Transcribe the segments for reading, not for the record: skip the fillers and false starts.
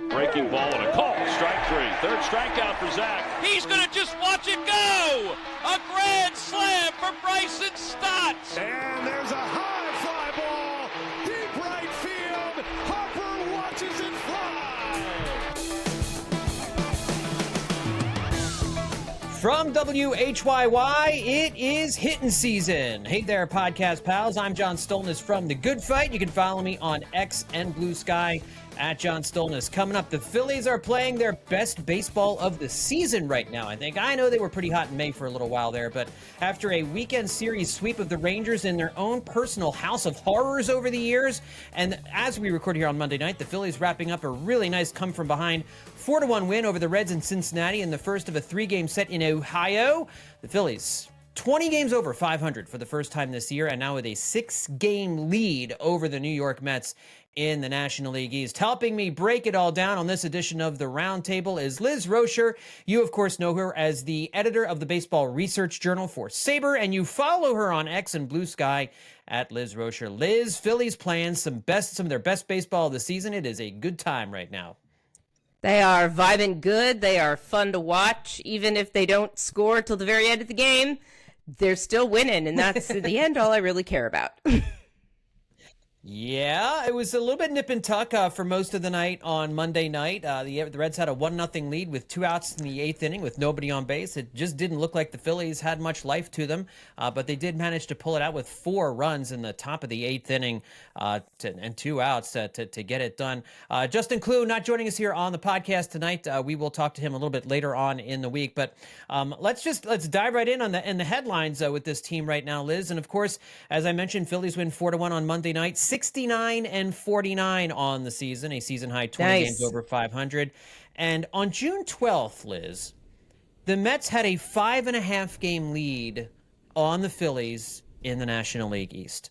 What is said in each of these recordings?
Breaking ball and a call. Strike three. Third strikeout for Zack. He's going to just watch it go. A grand slam for Bryson Stott. And there's a high fly ball. Deep right field. Harper watches it fly. From WHYY, it is Hittin season. Hey there, podcast pals. I'm Jhoan Stolnis from The Good Phight. You can follow me on X and Blue Sky at Jhoan Stolnis. Coming up, the Phillies are playing their best baseball of the season right now, I think. I know they were pretty hot in May for a little while there, but after a weekend series sweep of the Rangers in their own personal house of horrors over the years, and as we record here on Monday night, the Phillies wrapping up a really nice come-from-behind 4-1 win over the Reds in Cincinnati in the first of a three-game set in Ohio. The Phillies 20 games over 500 for the first time this year, and now with a 6-game lead over the New York Mets in the National League East. Helping me break it all down on this edition of The Roundtable is Liz Roscher. You, of course, know her as the editor of the Baseball Research Journal for SABR, and you follow her on X and Blue Sky at Liz Roscher. Liz, Phillies playing some of their best baseball of the season. It is a good time right now. They are vibing good. They are fun to watch. Even if they don't score till the very end of the game, they're still winning, and that's, in the end, all I really care about. Yeah, it was a little bit nip and tuck for most of the night on Monday night. The Reds had a 1-0 lead with 2 outs in the 8th inning with nobody on base. It just didn't look like the Phillies had much life to them, but they did manage to pull it out with 4 runs in the top of the 8th inning and 2 outs to get it done. Justin Klugh not joining us here on the podcast tonight. We will talk to him a little bit later on in the week, but let's dive right in on the headlines with this team right now, Liz. And of course, as I mentioned, Phillies win 4-1 on Monday night. 69-49 on the season, a season high 20 games over 500. And on June 12th, Liz, the Mets had a 5.5 game lead on the Phillies in the National League East.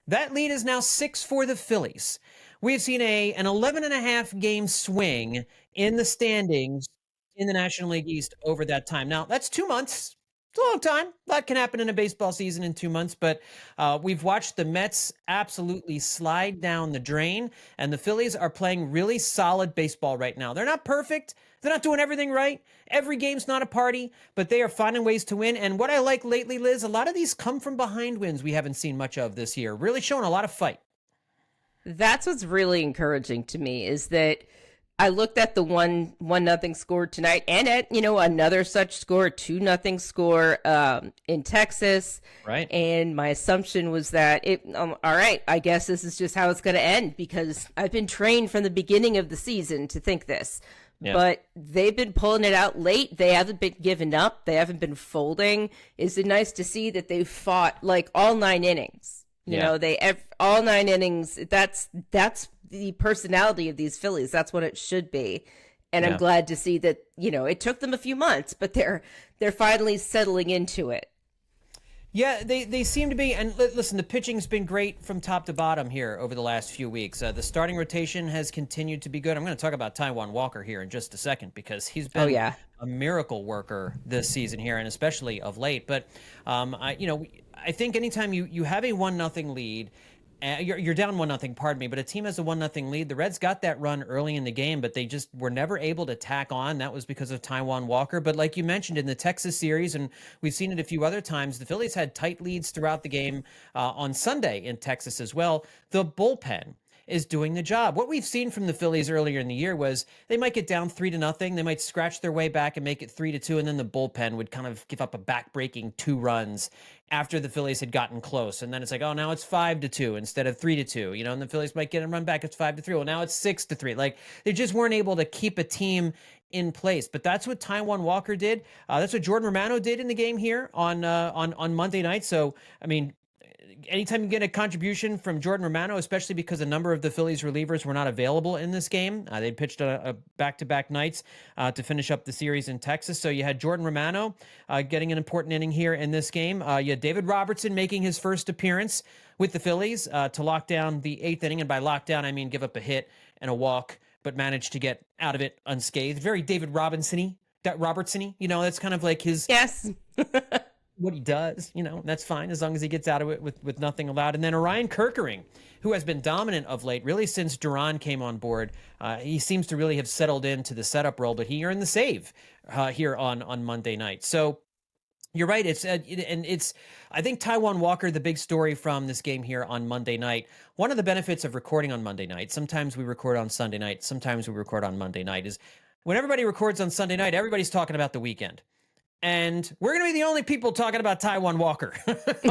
That lead is now 6 for the Phillies. We have seen an 11.5 game swing in the standings in the National League East over that time. Now, that's 2 months. It's a long time. A lot can happen in a baseball season in 2 months, but we've watched the Mets absolutely slide down the drain, and the Phillies are playing really solid baseball right now. They're not perfect. They're not doing everything right. Every game's not a party, but they are finding ways to win. And what I like lately, Liz, a lot of these come from behind wins we haven't seen much of this year. Really showing a lot of fight. That's what's really encouraging to me, is that I looked at the 1-0 score tonight, and at, another such score, 2-0 score in Texas. Right. And my assumption was that all right, I guess this is just how it's going to end, because I've been trained from the beginning of the season to think this. Yeah. But they've been pulling it out late. They haven't been giving up. They haven't been folding. It's nice to see that they've fought like all 9 innings. All 9 innings. That's the personality of these Phillies. That's what it should be. And I'm glad to see that, it took them a few months, but they're finally settling into it. Yeah, they seem to be. And listen, the pitching's been great from top to bottom here over the last few weeks. The starting rotation has continued to be good. I'm going to talk about Taijuan Walker here in just a second, because he's been a miracle worker this season here, and especially of late. But I think anytime you have a 1-0 lead, you're down 1-0, pardon me, but a team has a 1-0 lead. The Reds got that run early in the game, but they just were never able to tack on. That was because of Taijuan Walker. But like you mentioned in the Texas series, and we've seen it a few other times, the Phillies had tight leads throughout the game on Sunday in Texas as well. The bullpen is doing the job. What we've seen from the Phillies earlier in the year was they might get down 3-0. They might scratch their way back and make it 3-2. And then the bullpen would kind of give up a back-breaking 2 runs after the Phillies had gotten close. And then it's like, oh, now it's 5-2 instead of 3-2, and the Phillies might get a run back. It's 5-3. Well, now it's 6-3. Like, they just weren't able to keep a team in place. But that's what Taijuan Walker did. That's what Jordan Romano did in the game here on Monday night. So, I mean, anytime you get a contribution from Jordan Romano, especially because a number of the Phillies relievers were not available in this game. They pitched a back-to-back nights to finish up the series in Texas. So you had Jordan Romano getting an important inning here in this game. You had David Robertson making his first appearance with the Phillies to lock down the 8th inning. And by lockdown, I mean give up a hit and a walk, but managed to get out of it unscathed. Very David Robertson-y. That's kind of like his... Yes. what he does, that's fine as long as he gets out of it with nothing allowed. And then Orion Kerkering, who has been dominant of late, really since Duran came on board. He seems to really have settled into the setup role, but he earned the save here on Monday night. So you're right. I think Taijuan Walker, the big story from this game here on Monday night. One of the benefits of recording on Monday night, sometimes we record on Sunday night, sometimes we record on Monday night, is when everybody records on Sunday night, everybody's talking about the weekend. And we're going to be the only people talking about Taijuan Walker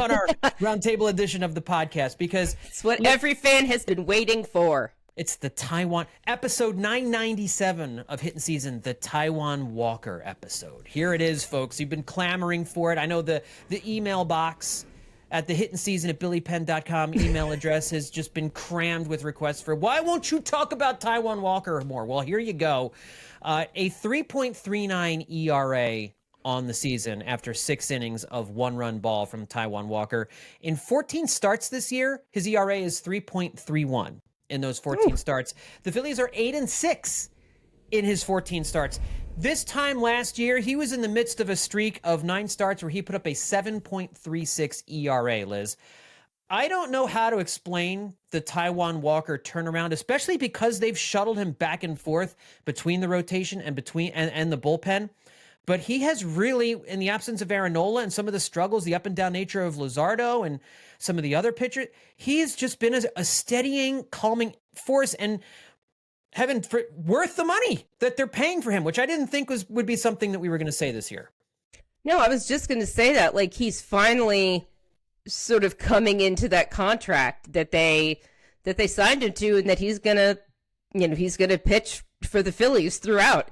on our roundtable edition of the podcast, because it's what every fan has been waiting for. It's the Taijuan episode 997 of Hittin season, the Taijuan Walker episode. Here it is, folks. You've been clamoring for it. I know the email box at the hittinseason@billypenn.com email address has just been crammed with requests for, why won't you talk about Taijuan Walker more? Well, here you go. A 3.39 ERA on the season after 6 innings of 1-run ball from Taijuan Walker. In 14 starts this year, his ERA is 3.31 in those 14 starts. The Phillies are 8-6 in his 14 starts. This time last year, he was in the midst of a streak of 9 starts where he put up a 7.36 ERA, Liz. I don't know how to explain the Taijuan Walker turnaround, especially because they've shuttled him back and forth between the rotation and and the bullpen. But he has really, in the absence of Aaron Nola and some of the struggles, the up and down nature of Luzardo and some of the other pitchers, he's just been a steadying, calming force and worth the money that they're paying for him, which I didn't think would be something that we were going to say this year. No, I was just going to say that, like, he's finally sort of coming into that contract that they signed him to, and that he's going to pitch for the Phillies throughout.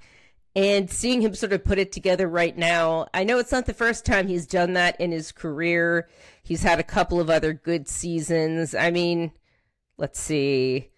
And seeing him sort of put it together right now, I know it's not the first time he's done that in his career. He's had a couple of other good seasons. I mean, let's see,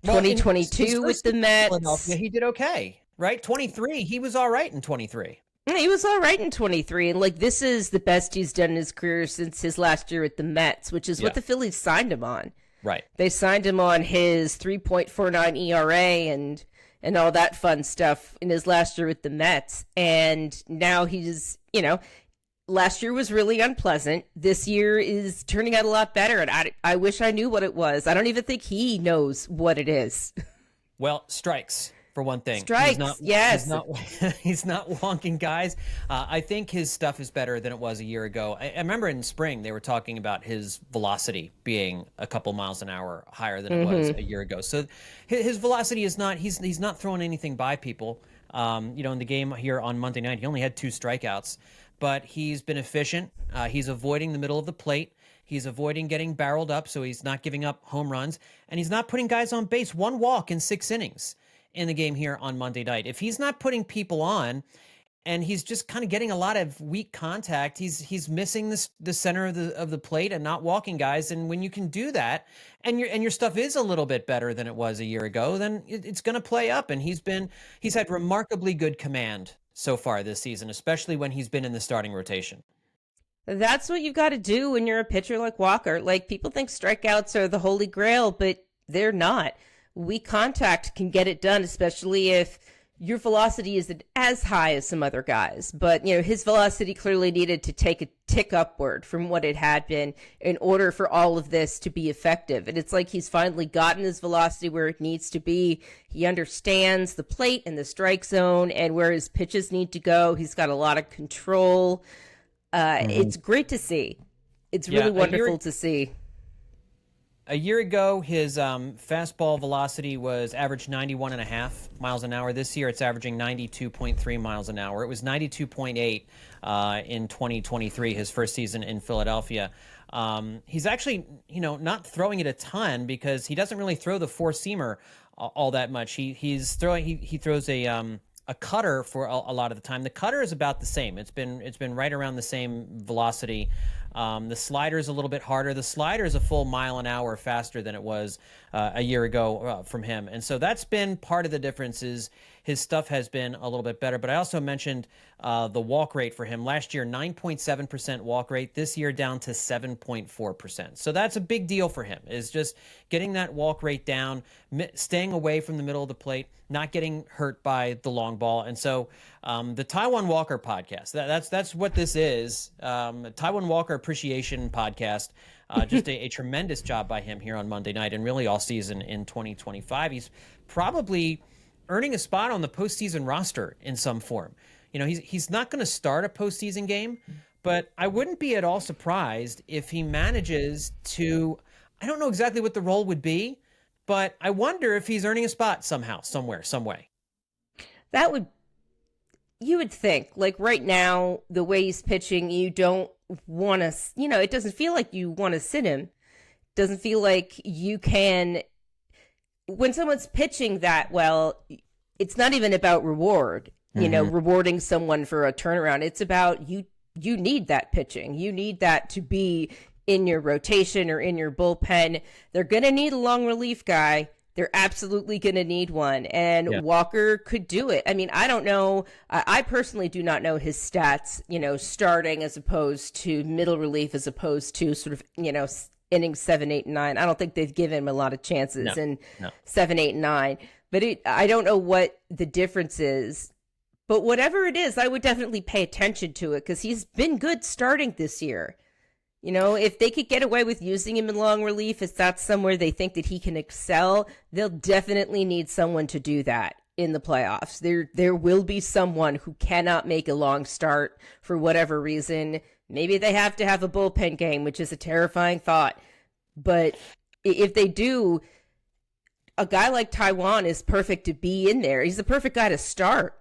2022 with the Mets. He did okay, right? 23, he was all right in 23. He was all right in 23. And, like, this is the best he's done in his career since his last year at the Mets, which is what the Phillies signed him on. Right. They signed him on his 3.49 ERA and all that fun stuff in his last year with the Mets. And now he's, last year was really unpleasant. This year is turning out a lot better. And I wish I knew what it was. I don't even think he knows what it is. Well, strikes, for one thing. Strikes, yes. He's not wonking guys. I think his stuff is better than it was a year ago. I remember in spring they were talking about his velocity being a couple miles an hour higher than it was a year ago. So his velocity is not, he's not throwing anything by people. In the game here on Monday night, he only had 2 strikeouts, but he's been efficient. He's avoiding the middle of the plate. He's avoiding getting barreled up, so he's not giving up home runs, and he's not putting guys on base. 1 walk in 6 innings in the game here on Monday night. If he's not putting people on and he's just kind of getting a lot of weak contact, he's missing the center of the plate and not walking guys. And when you can do that and your stuff is a little bit better than it was a year ago, then it's going to play up. And he's had remarkably good command so far this season, especially when he's been in the starting rotation. That's what you've got to do when you're a pitcher like Walker. Like, people think strikeouts are the holy grail, but they're not. Weak contact can get it done, especially if your velocity isn't as high as some other guys. But, his velocity clearly needed to take a tick upward from what it had been in order for all of this to be effective. And it's like he's finally gotten his velocity where it needs to be. He understands the plate and the strike zone and where his pitches need to go. He's got a lot of control. It's great to see. It's really wonderful to see. A year ago, his fastball velocity was averaged 91.5 miles an hour. This year, it's averaging 92.3 miles an hour. It was 92.8 in 2023, his first season in Philadelphia. He's actually, not throwing it a ton because he doesn't really throw the four-seamer all that much. He throws a cutter for a lot of the time. The cutter is about the same. It's been right around the same velocity. The slider is a little bit harder. The slider is a full mile an hour faster than it was a year ago from him. And so that's been part of the difference. Is his stuff has been a little bit better. But I also mentioned the walk rate for him. Last year, 9.7% walk rate. This year, down to 7.4%. So that's a big deal for him, is just getting that walk rate down, staying away from the middle of the plate, not getting hurt by the long ball. And so The Taijuan Walker podcast. That's what this is. Taijuan Walker appreciation podcast. Just a tremendous job by him here on Monday night and really all season in 2025. He's probably earning a spot on the postseason roster in some form. You know, he's not going to start a postseason game, but I wouldn't be at all surprised if he manages to. I don't know exactly what the role would be, but I wonder if he's earning a spot somehow, somewhere, some way. You would think, like right now, the way he's pitching, you don't want to, it doesn't feel like you want to sit him. Doesn't feel like you can, when someone's pitching that well, it's not even about reward, rewarding someone for a turnaround. It's about you need that pitching. You need that to be in your rotation or in your bullpen. They're going to need a long relief guy. They're absolutely going to need one. And Walker could do it. I mean, I don't know. I personally do not know his stats, starting as opposed to middle relief, as opposed to sort of, innings 7, 8, and 9. I don't think they've given him a lot of chances in 7, 8, and 9. But I don't know what the difference is. But whatever it is, I would definitely pay attention to it because he's been good starting this year. If they could get away with using him in long relief, if that's somewhere they think that he can excel, they'll definitely need someone to do that in the playoffs. There will be someone who cannot make a long start for whatever reason. Maybe they have to have a bullpen game, which is a terrifying thought. But if they do, a guy like Taijuan is perfect to be in there. He's the perfect guy to start.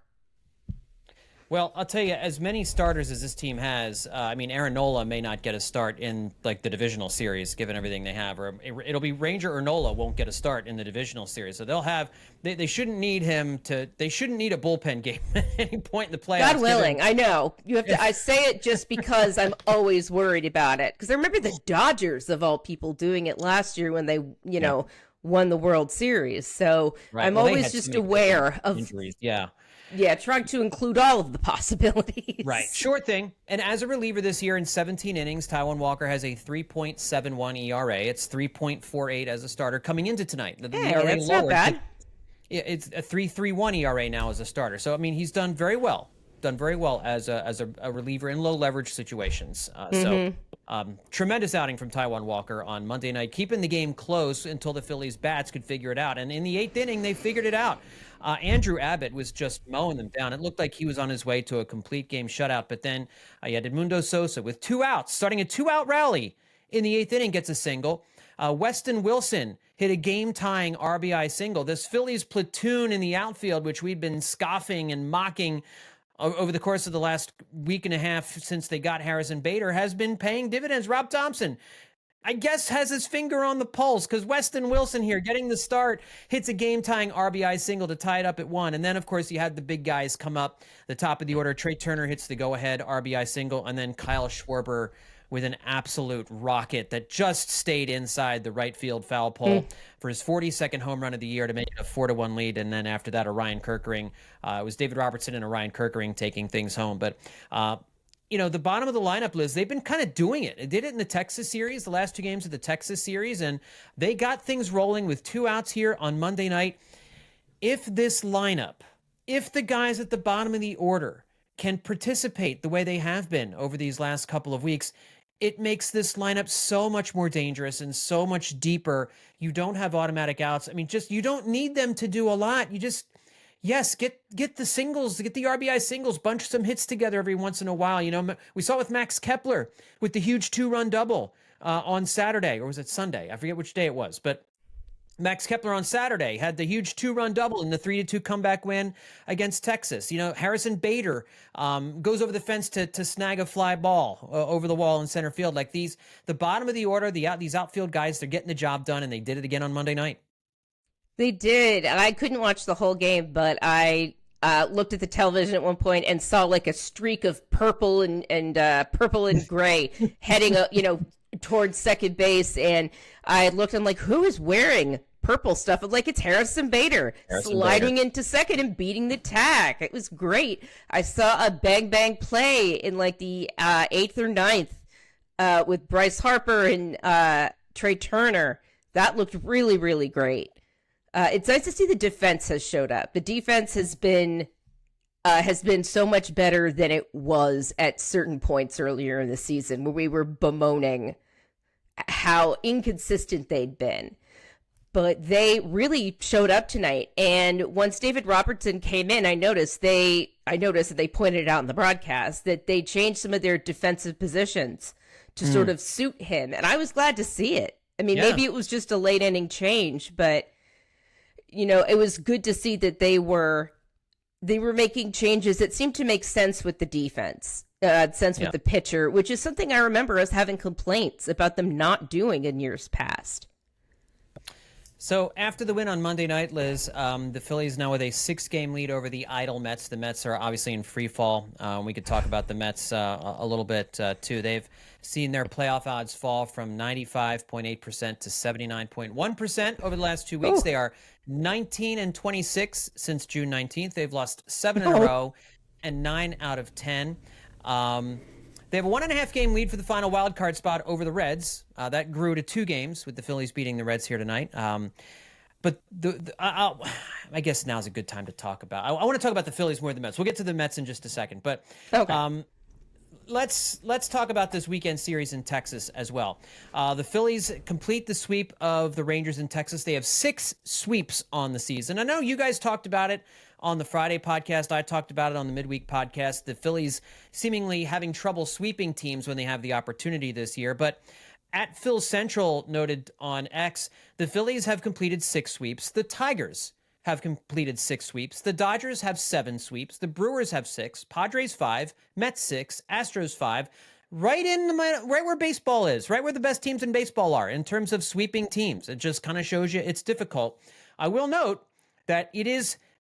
Well, I'll tell you, as many starters as this team has, Aaron Nola may not get a start in like the divisional series, given everything they have, or it'll be Ranger or Nola won't get a start in the divisional series. So they shouldn't need him to. They shouldn't need a bullpen game at any point in the playoffs. God willing, I know you have to. I say it just because I'm always worried about it. Because I remember the Dodgers of all people doing it last year when they, won the World Series. So I'm always just aware of injuries. Yeah, trying to include all of the possibilities. Right. Sure thing. And as a reliever this year in 17 innings, Taijuan Walker has a 3.71 ERA. It's 3.48 as a starter coming into tonight. The ERA that's not bad. It's a 3.31 ERA now as a starter. So, he's done very well. As a reliever in low leverage situations. Tremendous outing from Taijuan Walker on Monday night, keeping the game close until the Phillies bats could figure it out. And in the 8th inning, they figured it out. Andrew Abbott was just mowing them down. It looked like he was on his way to a complete game shutout. But then you had Edmundo Sosa with 2 outs, starting a 2-out rally in the 8th inning, gets a single. Weston Wilson hit a game-tying RBI single. This Phillies platoon in the outfield, which we've been scoffing and mocking over the course of the last week and a half since they got Harrison Bader, has been paying dividends. Rob Thompson, I guess, has his finger on the pulse because Weston Wilson here getting the start, hits a game-tying RBI single to tie it up at 1. And then, of course, you had the big guys come up, the top of the order. Trey Turner hits the go-ahead RBI single, and then Kyle Schwarber with an absolute rocket that just stayed inside the right field foul pole for his 42nd home run of the year to make it a 4-1 lead. And then after that, Orion Kerkering. It was David Robertson and Orion Kerkering taking things home. But, the bottom of the lineup, Liz, they've been kind of doing it. They did it in the Texas series, the last 2 games of the Texas series, and they got things rolling with 2 outs here on Monday night. If this lineup, if the guys at the bottom of the order can participate the way they have been over these last couple of weeks, it makes this lineup so much more dangerous and so much deeper. You don't have automatic outs. You don't need them to do a lot. You just, get the singles, get the RBI singles, bunch some hits together every once in a while. We saw it with Max Kepler with the huge 2-run double on Saturday, or was it Sunday? I forget which day it was, but Max Kepler on Saturday had the huge 2-run double in the 3-2 comeback win against Texas. Harrison Bader goes over the fence to snag a fly ball over the wall in center field. Like the bottom of the order, these outfield guys, they're getting the job done, and they did it again on Monday night. They did. I couldn't watch the whole game, but I looked at the television at one point and saw like a streak of purple and purple and gray heading up, towards second base, and I looked and like, who is wearing purple stuff? I'm like, it's Harrison Bader sliding into second and beating the tag. It was great. I saw a bang play in like the 8th or 9th with Bryce Harper and Trey Turner. That looked really, really great. It's nice to see the defense has showed up. The defense has been has been so much better than it was at certain points earlier in the season where we were bemoaning how inconsistent they'd been. But they really showed up tonight. And once David Robertson came in, I noticed that they pointed it out in the broadcast that they changed some of their defensive positions to sort of suit him. And I was glad to see it. I mean, maybe it was just a late inning change, but it was good to see that they were making changes that seemed to make sense with the defense, with the pitcher, which is something I remember us having complaints about them not doing in years past. So after the win on Monday night, Liz, the Phillies now with a 6-game lead over the idle Mets. The Mets are obviously in free fall. We could talk about the Mets a little bit, too. They've seen their playoff odds fall from 95.8% to 79.1% over the last 2 weeks. Ooh. They are 19-26 since June 19th. They've lost 7 in a row and 9 out of 10. They have a 1.5-game lead for the final wild card spot over the Reds. That grew to 2 games with the Phillies beating the Reds here tonight. But I guess now's a good time to talk about. I want to talk about the Phillies more than the Mets. We'll get to the Mets in just a second. But let's talk about this weekend series in Texas as well. The Phillies complete the sweep of the Rangers in Texas. They have 6 sweeps on the season. I know you guys talked about it on the Friday podcast. I talked about it on the midweek podcast. The Phillies seemingly having trouble sweeping teams when they have the opportunity this year. But at Phil Central noted on X, the Phillies have completed 6 sweeps. The Tigers have completed 6 sweeps. The Dodgers have 7 sweeps. The Brewers have 6. Padres 5. Mets 6. Astros 5. Right where baseball is, right where the best teams in baseball are in terms of sweeping teams. It just kind of shows you it's difficult. I will note that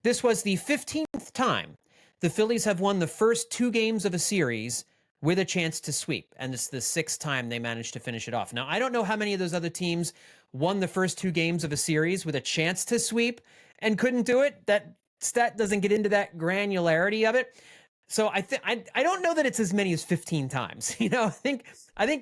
this was the 15th time the Phillies have won the first 2 games of a series with a chance to sweep, and it's the 6th time they managed to finish it off. Now, I don't know how many of those other teams won the first 2 games of a series with a chance to sweep and couldn't do it. That stat doesn't get into that granularity of it. So I don't know that it's as many as 15 times. I think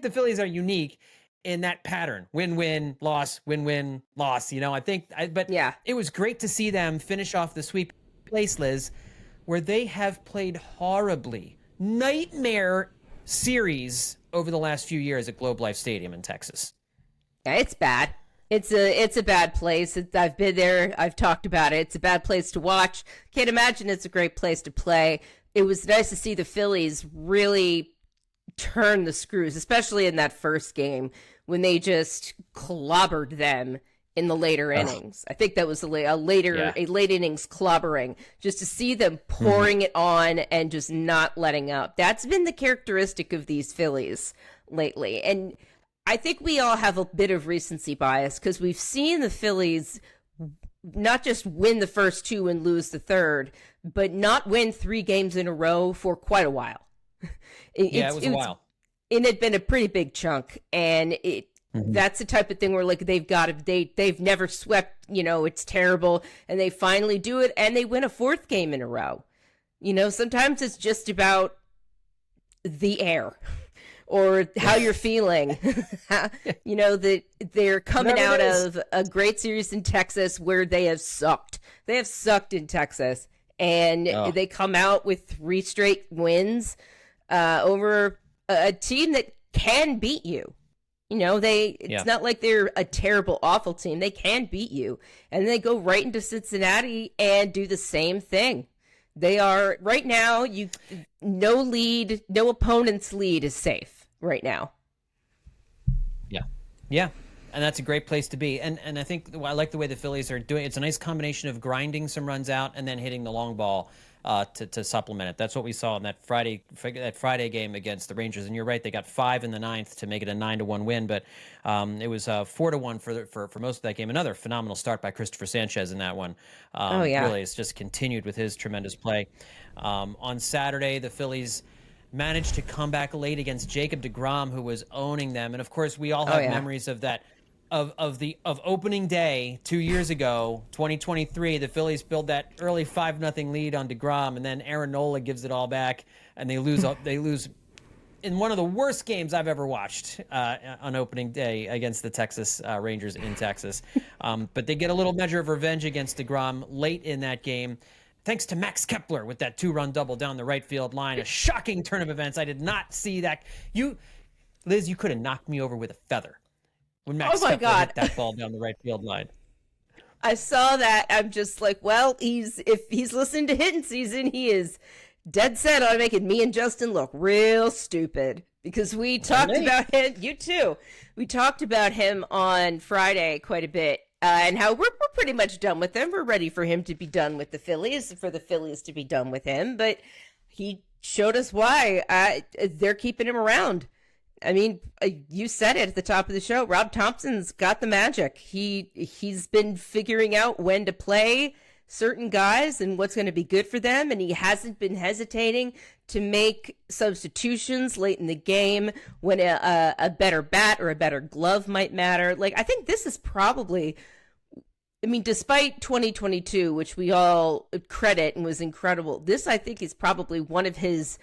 the Phillies are unique in that pattern. Win-win, loss, win-win, loss. It was great to see them finish off the sweep place, Liz, where they have played horribly. Nightmare series over the last few years at Globe Life Stadium in Texas. Yeah, it's bad. It's a bad place. I've been there. I've talked about it. It's a bad place to watch. Can't imagine it's a great place to play. It was nice to see the Phillies really turn the screws, especially in that first game when they just clobbered them in the later innings. I think that was a late innings clobbering, just to see them pouring it on and just not letting up. That's been the characteristic of these Phillies lately. And I think we all have a bit of recency bias because we've seen the Phillies not just win the first 2 and lose the third, but not win 3 games in a row for quite a while. It was a while. It had been a pretty big chunk, and that's the type of thing where they've never swept, it's terrible, and they finally do it, and they win a 4th game in a row. Sometimes it's just about the air or how you're feeling. That they're coming out of a great series in Texas where they have sucked. They have sucked in Texas, and they come out with 3 straight wins over a team that can beat you. It's not like they're a terrible, awful team. They can beat you. And they go right into Cincinnati and do the same thing. They are, right now, no opponent's lead is safe right now. Yeah. And that's a great place to be. And I think I like the way the Phillies are doing. It's a nice combination of grinding some runs out and then hitting the long ball to supplement it. That's what we saw in that Friday game against the Rangers. And you're right, they got 5 in the 9th to make it a 9-1 win. But it was 4-1 for most of that game. Another phenomenal start by Christopher Sanchez in that one. Really, it's just continued with his tremendous play. On Saturday, the Phillies managed to come back late against Jacob deGrom, who was owning them. And of course, we all have memories of that. Of opening day 2 years ago, 2023, the Phillies build that early 5-0 lead on deGrom, and then Aaron Nola gives it all back, and they lose. They lose in one of the worst games I've ever watched on opening day against the Texas Rangers in Texas. But they get a little measure of revenge against deGrom late in that game. Thanks to Max Kepler with that 2-run double down the right field line. A shocking turn of events. I did not see that. Liz, you could have knocked me over with a feather when Max Kepler hit that ball down the right field line. I saw that. I'm just like, well, if he's listening to Hittin season, he is dead set on making me and Justin look real stupid, because we talked about him. You too. We talked about him on Friday quite a bit, and how we're pretty much done with him. We're ready for him to be done with the Phillies, for the Phillies to be done with him. But he showed us why they're keeping him around. I mean, you said it at the top of the show. Rob Thompson's got the magic. He's been figuring out when to play certain guys and what's going to be good for them, and he hasn't been hesitating to make substitutions late in the game when a better bat or a better glove might matter. Like, I think this is probably, I mean, despite 2022, which we all credit and was incredible, this, I think, is probably one of his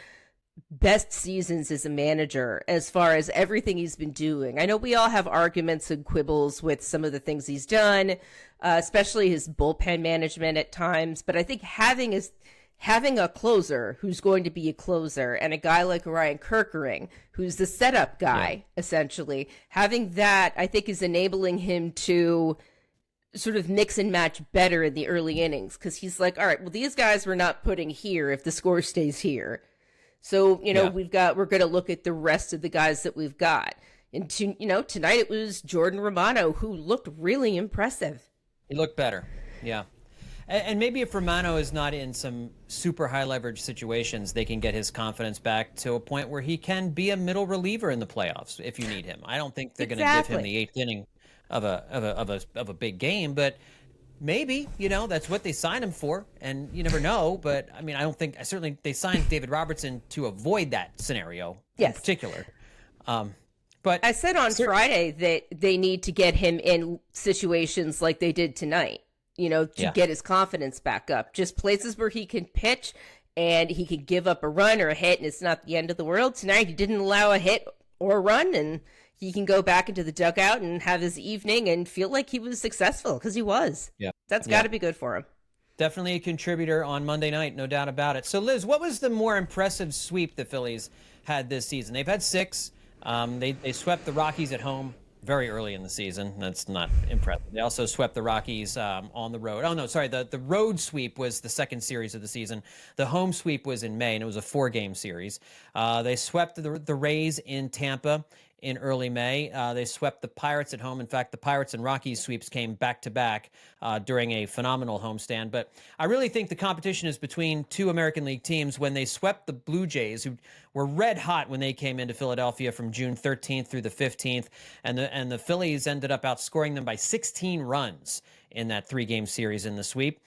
best seasons as a manager as far as everything he's been doing. I know we all have arguments and quibbles with some of the things he's done, especially his bullpen management at times, but I think having a closer who's going to be a closer, and a guy like Ryan Kerkering, who's the setup guy, essentially, having that, I think, is enabling him to sort of mix and match better in the early innings, because he's like, all right, well, these guys we're not putting here if the score stays here. So, we're going to look at the rest of the guys that we've got. And, tonight it was Jordan Romano, who looked really impressive. He looked better. Yeah. And maybe if Romano is not in some super high leverage situations, they can get his confidence back to a point where he can be a middle reliever in the playoffs if you need him. I don't think they're going to give him the 8th inning of a big game, but maybe, that's what they signed him for, and you never know. But I mean, certainly they signed David Robertson to avoid that scenario in particular. But I said on Friday that they need to get him in situations like they did tonight, to get his confidence back up. Just places where he can pitch and he can give up a run or a hit, and it's not the end of the world. Tonight he didn't allow a hit or a run, and he can go back into the dugout and have his evening and feel like he was successful, because he was. Yeah. That's got to be good for him. Definitely a contributor on Monday night, no doubt about it. So, Liz, what was the more impressive sweep the Phillies had this season? They've had 6. They swept the Rockies at home very early in the season. That's not impressive. They also swept the Rockies on the road. Oh, no, sorry. The road sweep was the second series of the season. The home sweep was in May, and it was a 4-game series. They swept the Rays in Tampa in early May. They swept the Pirates at home. In fact, the Pirates and Rockies sweeps came back-to-back during a phenomenal homestand. But I really think the competition is between 2 American League teams. When they swept the Blue Jays, who were red hot when they came into Philadelphia from June 13th through the 15th, and the Phillies ended up outscoring them by 16 runs in that 3-game series in the sweep.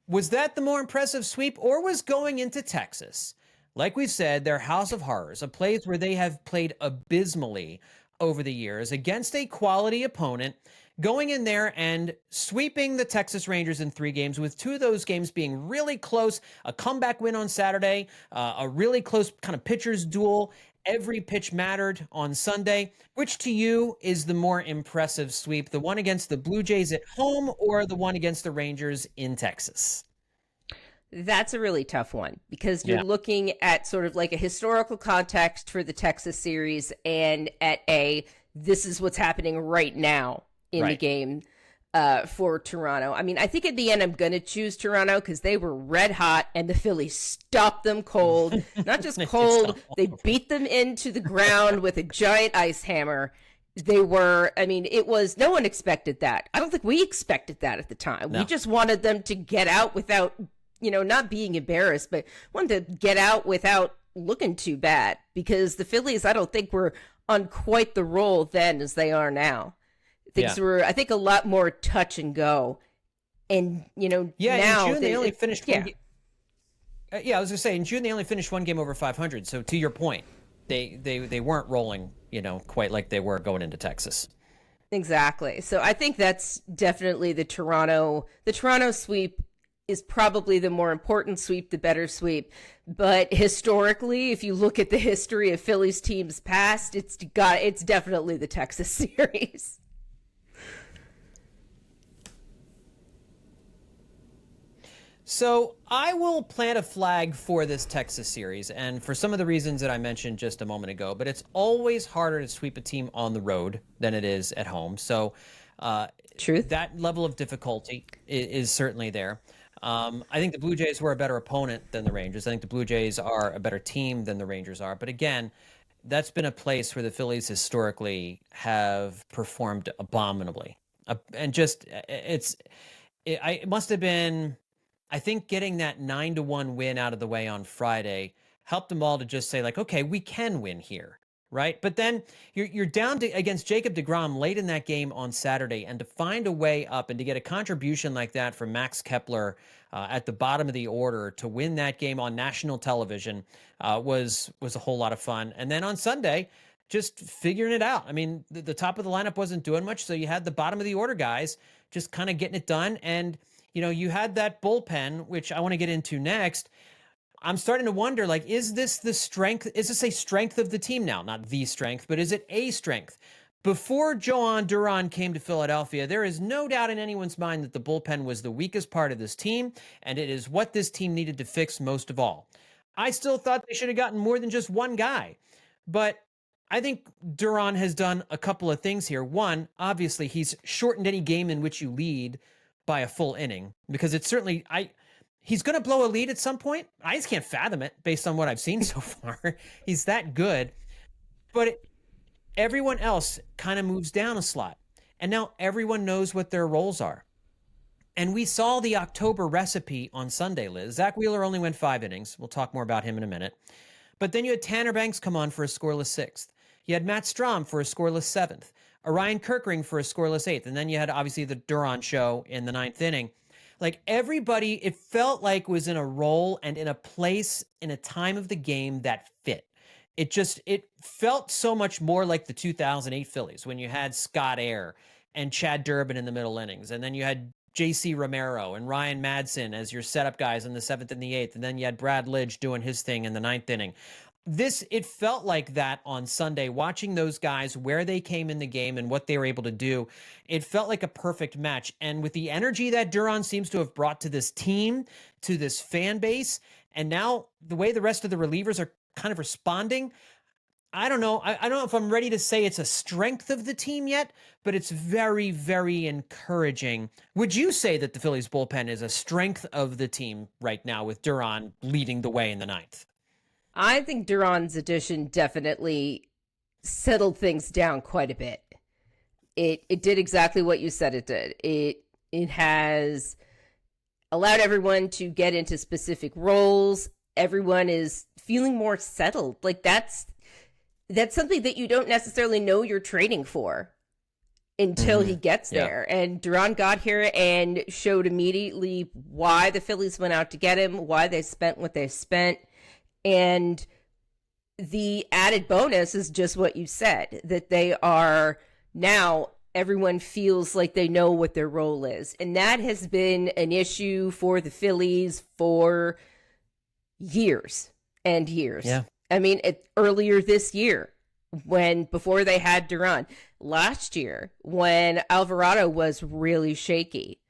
Was that the more impressive sweep, or was going into Texas, like we've said, their house of horrors, a place where they have played abysmally over the years against a quality opponent, going in there and sweeping the Texas Rangers in 3 games, with 2 of those games being really close, a comeback win on Saturday, a really close kind of pitcher's duel. Every pitch mattered on Sunday. Which to you is the more impressive sweep, the one against the Blue Jays at home or the one against the Rangers in Texas? That's a really tough one, because you're looking at sort of like a historical context for the Texas series, and at this is what's happening right now in the game for Toronto. I mean, I think at the end I'm going to choose Toronto, because they were red hot and the Phillies stopped them cold. Not just cold, they beat them into the ground with a giant ice hammer. They were, I mean, no one expected that. I don't think we expected that at the time. No. We just wanted them to get out without, not being embarrassed, but wanted to get out without looking too bad, because the Phillies, I don't think, were on quite the roll then as they are now. Things were, I think, a lot more touch and go. And, now in June they only finished one game. I was going to say, in June they only finished 1 game over 500. So to your point, they weren't rolling, quite like they were going into Texas. Exactly. So I think that's definitely the Toronto sweep is probably the more important sweep, the better sweep. But historically, if you look at the history of Phillies teams past, it's definitely the Texas series. So I will plant a flag for this Texas series, and for some of the reasons that I mentioned just a moment ago, but it's always harder to sweep a team on the road than it is at home. So Truth. that level of difficulty is certainly there. I think the Blue Jays were a better opponent than the Rangers. I think the Blue Jays are a better team than the Rangers are. But again, that's been a place where the Phillies historically have performed abominably. And just it must have been, I think getting that 9-1 win out of the way on Friday helped them all to just say, like, okay, we can win here, right? But then you're down against Jacob deGrom late in that game on Saturday, and to find a way up and to get a contribution like that from Max Kepler at the bottom of the order to win that game on national television was a whole lot of fun. And then on Sunday, just figuring it out. I mean, the top of the lineup wasn't doing much, so you had the bottom of the order guys just kind of getting it done. And you had that bullpen, which I want to get into next. I'm starting to wonder, like, is this the strength? Is this a strength of the team now? Not the strength, but is it a strength? Before Jhoan Duran came to Philadelphia, there is no doubt in anyone's mind that the bullpen was the weakest part of this team, and it is what this team needed to fix most of all. I still thought they should have gotten more than just one guy, but I think Duran has done a couple of things here. One, obviously, he's shortened any game in which you lead by a full inning, because it's certainly, he's going to blow a lead at some point. I just can't fathom it based on what I've seen so far. He's that good. But everyone else kind of moves down a slot. And now everyone knows what their roles are. And we saw the October recipe on Sunday, Liz. Zack Wheeler only went 5 innings. We'll talk more about him in a minute. But then you had Tanner Banks come on for a scoreless 6th. You had Matt Strahm for a scoreless 7th. Orion Kirkring for a scoreless 8th. And then you had, obviously, the Duran show in the 9th inning. Like, everybody, it felt like was in a role and in a place in a time of the game that fit. It felt so much more like the 2008 Phillies when you had Scott Air and Chad Durbin in the middle innings. And then you had J.C. Romero and Ryan Madsen as your setup guys in the 7th and the 8th. And then you had Brad Lidge doing his thing in the 9th inning. It felt like that on Sunday, watching those guys, where they came in the game and what they were able to do. It felt like a perfect match. And with the energy that Duran seems to have brought to this team, to this fan base, and now the way the rest of the relievers are kind of responding, I don't know. I don't know if I'm ready to say it's a strength of the team yet, but it's very, very encouraging. Would you say that the Phillies bullpen is a strength of the team right now, with Duran leading the way in the 9th? I think Duran's addition definitely settled things down quite a bit. It did exactly what you said it did. It has allowed everyone to get into specific roles. Everyone is feeling more settled. Like, that's something that you don't necessarily know you're trading for until he gets there. And Duran got here and showed immediately why the Phillies went out to get him, why they spent what they spent. And the added bonus is just what you said, that they are now, everyone feels like they know what their role is. And that has been an issue for the Phillies for years and years. Yeah. I mean, earlier this year, before they had Duran, last year, when Alvarado was really shaky.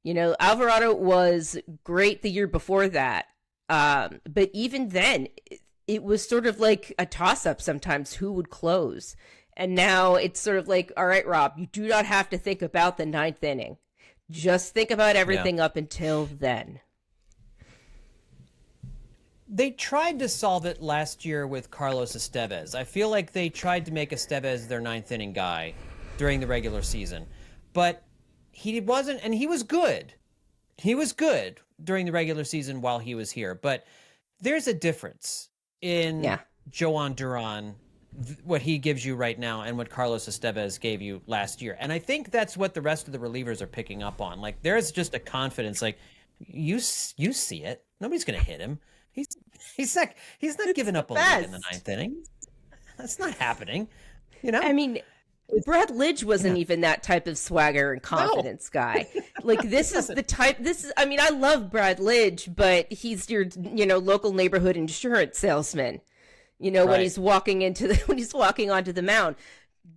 Alvarado was great the year before that. But even then, it was sort of like a toss-up sometimes who would close. And now it's sort of like, all right, Rob, you do not have to think about the 9th inning. Just think about everything up until then. They tried to solve it last year with Carlos Estevez. I feel like they tried to make Estevez their 9th inning guy during the regular season. But he wasn't, and he was good. He was good during the regular season while he was here. But there's a difference in Jhoan Duran, what he gives you right now, and what Carlos Estevez gave you last year. And I think that's what the rest of the relievers are picking up on. Like, there's just a confidence, like, you see it. Nobody's going to hit him. He's not giving up a lead in the 9th inning. That's not happening. I mean, Brad Lidge wasn't even that type of swagger and confidence guy. Like, this is the type, I mean, I love Brad Lidge, but he's your, local neighborhood insurance salesman, when he's walking onto the mound.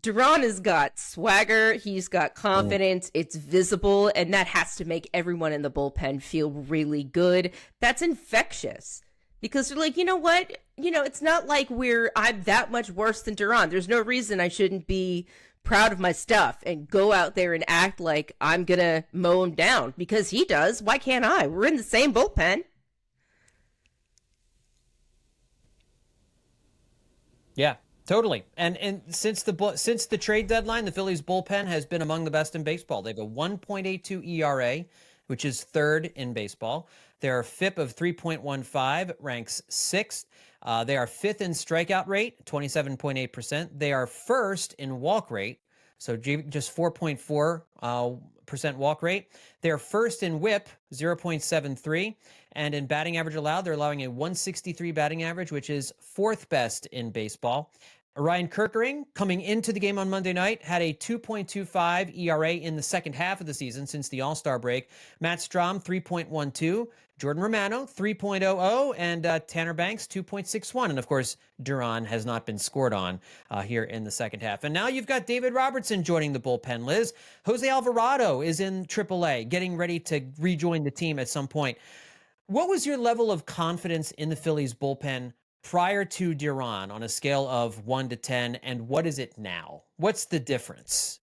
Duran has got swagger. He's got confidence. It's visible, and that has to make everyone in the bullpen feel really good. That's infectious because they're like, you know what? It's not like I'm that much worse than Duran. There's no reason I shouldn't be proud of my stuff and go out there and act like I'm going to mow him down because he does. Why can't I? We're in the same bullpen. Yeah. Totally. And since the trade deadline, the Phillies bullpen has been among the best in baseball. They have a 1.82 ERA, which is third in baseball. Their FIP of 3.15 ranks sixth. They are fifth in strikeout rate, 27.8%. They are first in walk rate, so just 4.4% walk rate. They're first in WHIP, 0.73. And in batting average allowed, they're allowing a 163 batting average, which is fourth best in baseball. Ryan Kerkering, coming into the game on Monday night, had a 2.25 ERA in the second half of the season since the All-Star break. Matt Strahm, 3.12. Jordan Romano, 3.00. And Tanner Banks, 2.61. And, of course, Duran has not been scored on here in the second half. And now you've got David Robertson joining the bullpen, Liz. Jose Alvarado is in AAA, getting ready to rejoin the team at some point. What was your level of confidence in the Phillies bullpen prior to Duran on a scale of 1 to 10, and what is it now? What's the difference?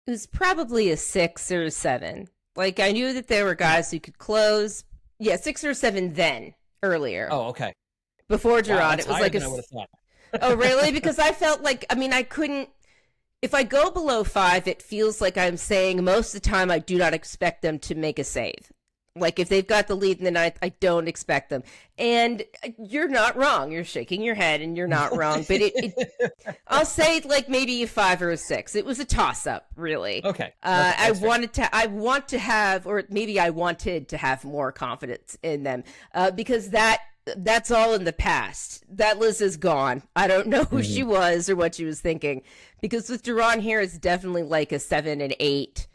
It was probably a 6 or a 7. Like, I knew that there were guys who could close. Yeah, 6 or 7 then, earlier. Oh, okay. Before Duran, wow, it was like I would have thought. Oh, really? Because I felt like, I couldn't. If I go below 5, it feels like I'm saying most of the time I do not expect them to make a save. Like, if they've got the lead in the ninth, I don't expect them. And you're not wrong. You're shaking your head, and you're not wrong. But I'll say, like, maybe a 5 or a 6. It was a toss-up, really. Okay. I wanted to have more confidence in them because that's all in the past. That Liz is gone. I don't know who she was or what she was thinking. Because with Duran here, it's definitely like a 7 and 8.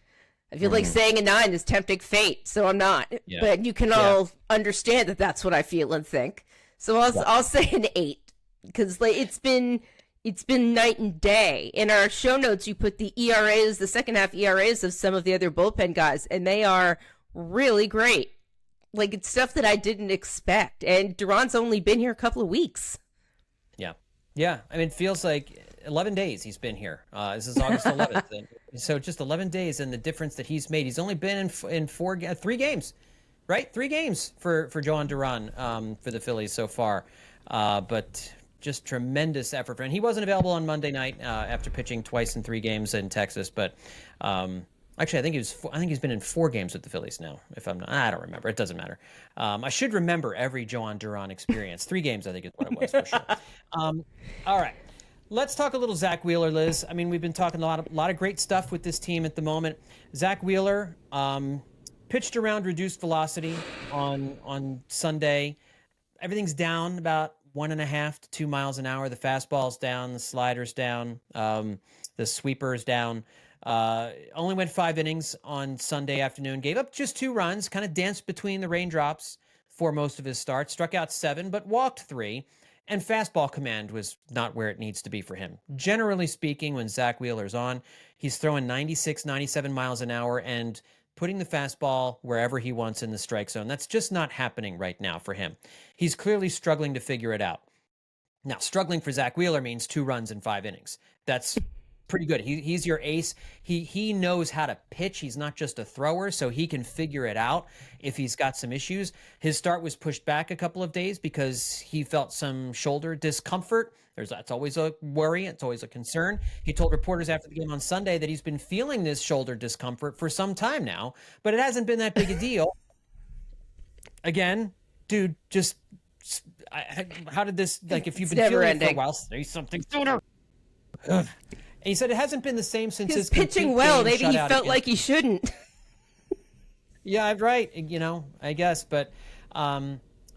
I feel like saying a 9 is tempting fate, so I'm not. Yeah. But you can all understand that that's what I feel and think. So I'll say an 8 because like it's been night and day. In our show notes, you put the ERAs, the second half ERAs of some of the other bullpen guys, and they are really great. Like, it's stuff that I didn't expect. And Duran's only been here a couple of weeks. Yeah. Yeah. I mean, it feels like 11 days he's been here. This is August 11th. So just 11 days, and the difference that he's made. He's only been in 3 games, right? 3 games for Jhoan Duran for the Phillies so far. But just tremendous effort. And he wasn't available on Monday night after pitching twice in 3 games in Texas. But actually, I think he's been in 4 games with the Phillies now. If I'm not, I don't remember. It doesn't matter. I should remember every Jhoan Duran experience. 3 games, I think, is what it was for sure. All right. Let's talk a little Zack Wheeler, Liz. I mean, we've been talking a lot of great stuff with this team at the moment. Zack Wheeler pitched around reduced velocity on Sunday. Everything's down about 1.5 to 2 miles an hour. The fastball's down, the slider's down, the sweeper's down. Only went 5 innings on Sunday afternoon. Gave up just 2 runs. Kind of danced between the raindrops for most of his starts. Struck out 7, but walked 3. And fastball command was not where it needs to be for him. Generally speaking, when Zack Wheeler's on, he's throwing 96, 97 miles an hour and putting the fastball wherever he wants in the strike zone. That's just not happening right now for him. He's clearly struggling to figure it out. Now, struggling for Zack Wheeler means 2 runs in 5 innings. That's pretty good. He's your ace. He knows how to pitch. He's not just a thrower, so he can figure it out if he's got some issues. His start was pushed back a couple of days because he felt some shoulder discomfort. That's always a worry. It's always a concern. He told reporters after the game on Sunday that he's been feeling this shoulder discomfort for some time now, but it hasn't been that big a deal. Again, dude, how did this, like, if you've been feeling it for a while, say something sooner. And he said it hasn't been the same since his pitching well. Maybe he felt like he shouldn't. Yeah, right. I guess. But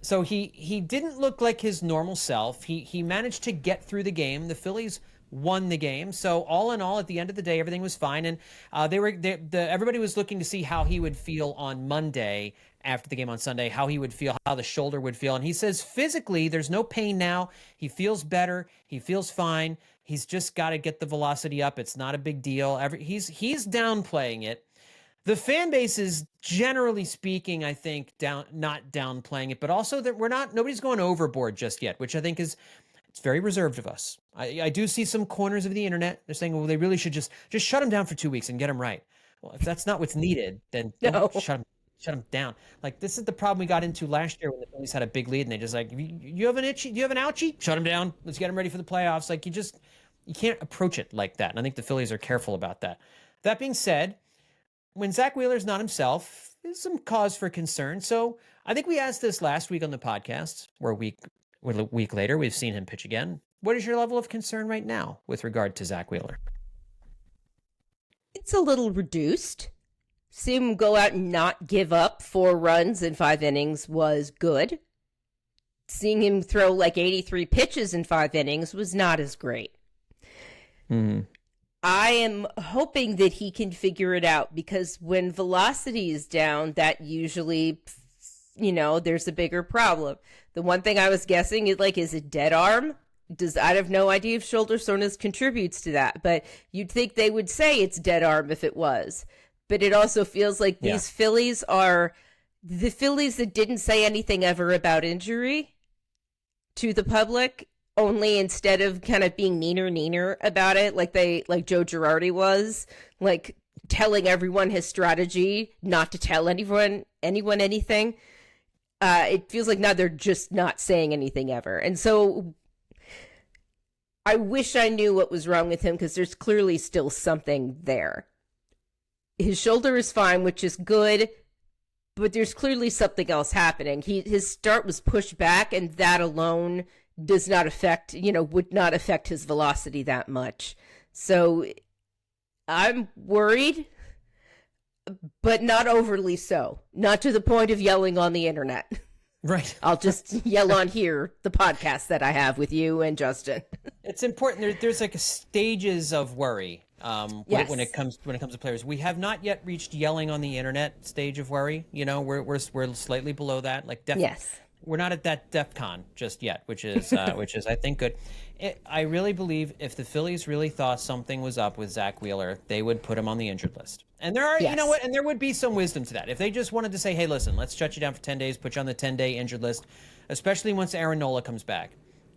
so he didn't look like his normal self. He managed to get through the game. The Phillies won the game. So all in all, at the end of the day, everything was fine. And everybody was looking to see how he would feel on Monday after the game on Sunday, how he would feel, how the shoulder would feel. And he says physically, there's no pain now. He feels better. He feels fine. He's just got to get the velocity up. It's not a big deal. He's downplaying it. The fan base is, generally speaking, I think, not downplaying it, but also that nobody's going overboard just yet, which I think it's very reserved of us. I do see some corners of the internet. They're saying, well, they really should just shut him down for 2 weeks and get him right. Well, if that's not what's needed, then don't shut him down. Like, this is the problem we got into last year when the Phillies had a big lead and they just like, you have an itchy, do you have an ouchie? Shut him down. Let's get him ready for the playoffs. Like, you can't approach it like that. And I think the Phillies are careful about that. That being said, when Zack Wheeler's not himself, there's some cause for concern. So I think we asked this last week on the podcast, where a week later, we've seen him pitch again. What is your level of concern right now with regard to Zack Wheeler? It's a little reduced. Seeing him go out and not give up 4 runs in 5 innings was good. Seeing him throw like 83 pitches in 5 innings was not as great. Mm-hmm. I am hoping that he can figure it out, because when velocity is down, that usually, there's a bigger problem. The one thing I was guessing is it dead arm? I have no idea if shoulder soreness contributes to that, but you'd think they would say it's dead arm if it was. But it also feels like these Phillies are the Phillies that didn't say anything ever about injury to the public, only instead of kind of being meaner about it, like Joe Girardi was, like telling everyone his strategy not to tell anyone anything. It feels like now they're just not saying anything ever. And so I wish I knew what was wrong with him, because there's clearly still something there. His shoulder is fine, which is good, but there's clearly something else happening. His start was pushed back, and that alone does not affect, would not affect his velocity that much. So I'm worried, but not overly so. Not to the point of yelling on the internet. Right. I'll just yell on here, the podcast that I have with you and Justin. It's important. There's like stages of worry when it comes to players. We have not yet reached yelling on the internet stage of worry. We're slightly below that. Like, yes. We're not at that DEFCON just yet, which is I think good. I really believe if the Phillies really thought something was up with Zack Wheeler, they would put him on the injured list. And there are, and there would be some wisdom to that. If they just wanted to say, hey, listen, let's shut you down for 10 days, put you on the 10-day injured list, especially once Aaron Nola comes back.